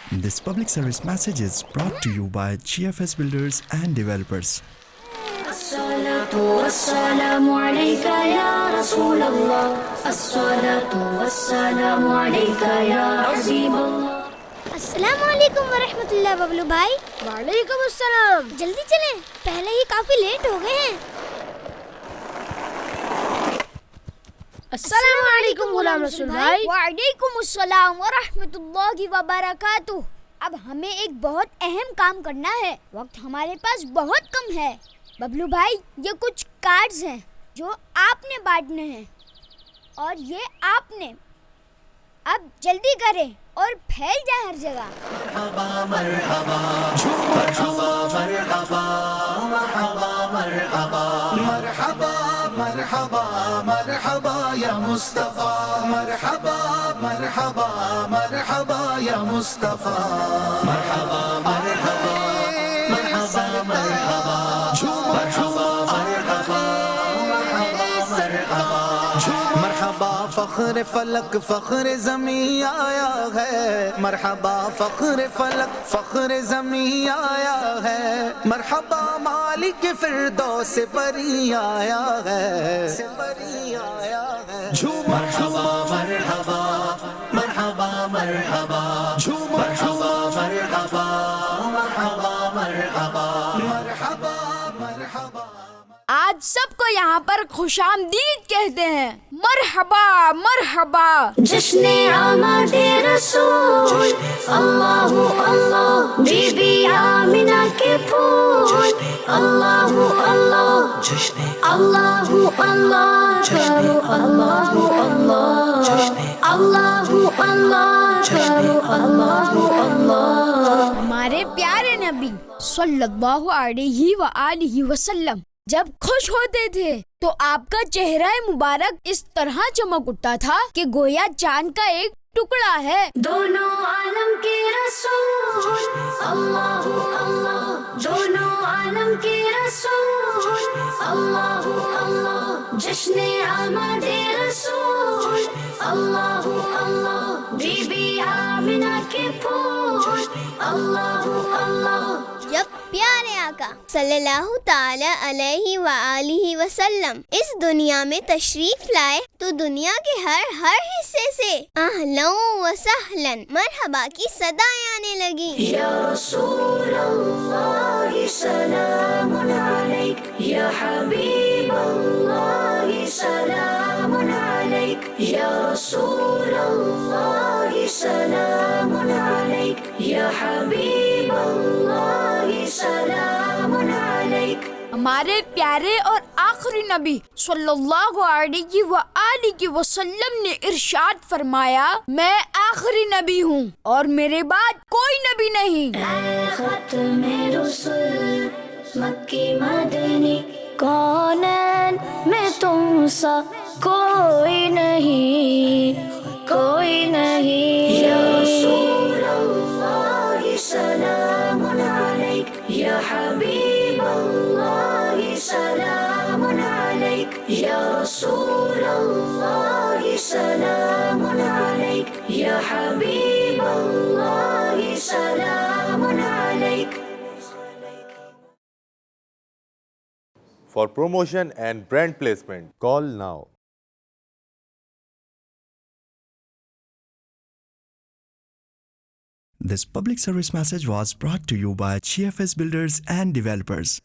This public service message is brought to you by GFS Builders and Developers. الصلاة والسلام عليك يا رسول الله الصلاة والسلام عليك يا حبيب الله. السلام علیکم ورحمۃ اللہ ببلو بھائی. وعلیکم السلام. جلدی چلیں, پہلے ہی کافی لیٹ ہو گئے ہیں. السلام علیکم غلام رسول بھائی. وعلیکم السلام ورحمۃ اللہ وبرکاتہ. اب ہمیں ایک بہت اہم کام کرنا ہے. وقت ہمارے پاس بہت کم ہے. ببلو بھائی, یہ کچھ کارڈز ہیں جو آپ نے بانٹنے ہیں, اور یہ آپ نے. اب جلدی کریں اور پھیل جائے ہر جگہ. مرحبا مرحبا مرحبا مرحبا مرحبا مرحبا مرحبا مرحبا یا مصطفیٰ مرحبا مرحبا مرحبا یا مصطفیٰ مرحبا مرحبا مرحبا مرحبا مرحبا فخر فلک فخر زمین آیا ہے. مرحبا فخر فلک فخر زمین آیا ہے. مرحبا مالک فردوس بری آیا ہے. مرحبا مرحبا مرحبا مرحبا مرحبا مرحبا مرحبا مرحبا مرحبا مرحبا. آج سب کو یہاں پر خوش آمدید کہتے ہیں. مرحبا مرحبا. جشن آمد رسول اللہ اللہ بی بی آمنہ کے پھول اللہ اللہ اللہ اللہ کرو اللہ اللہ اللہ اللہ کرو اللہ اللہ. ہمارے پیارے نبی صلی اللہ علیہ وآلہ وسلم جب خوش ہوتے تھے تو آپ کا چہرہ مبارک اس طرح چمک اٹھتا تھا کہ گویا چاند کا ایک ٹکڑا ہے. دونوں عالم کے رسول اللہ اللہ دونوں عالم کے رسول اللہ اللہ جشن آمد رسول اللہ اللہ بی بی آمنہ کے پھول اللہ اللہ. جب پیارے آقا صلی اللہ تعالی علیہ وآلہ وسلم اس دنیا میں تشریف لائے تو دنیا کے ہر حصے سے اہلا و سہلا مرحبا کی صدائیں آنے لگی. یا رسول اللہ سلام علیک یا حبیب اللہ سلام علیک یا رسول اللہ سلام علیک یا حبیب اللہ سلام علیک. ہمارے پیارے اور آخری نبی صلی اللہ علیہ وآلہ وسلم نے ارشاد فرمایا, میں آخری نبی ہوں اور میرے بعد کوئی نبی نہیں. اے ختم رسل مکی مدنی کونین میں تم سا کوئی نہیں کوئی نہیں. یا رسول اللہ سلام علیک یا حبیب اللہ سلام علیک یا رسول اللہ سلام علیک یا حبیب اللہ سلام علیک. For promotion and brand placement, call now. This public service message was brought to you by GFS Builders and Developers.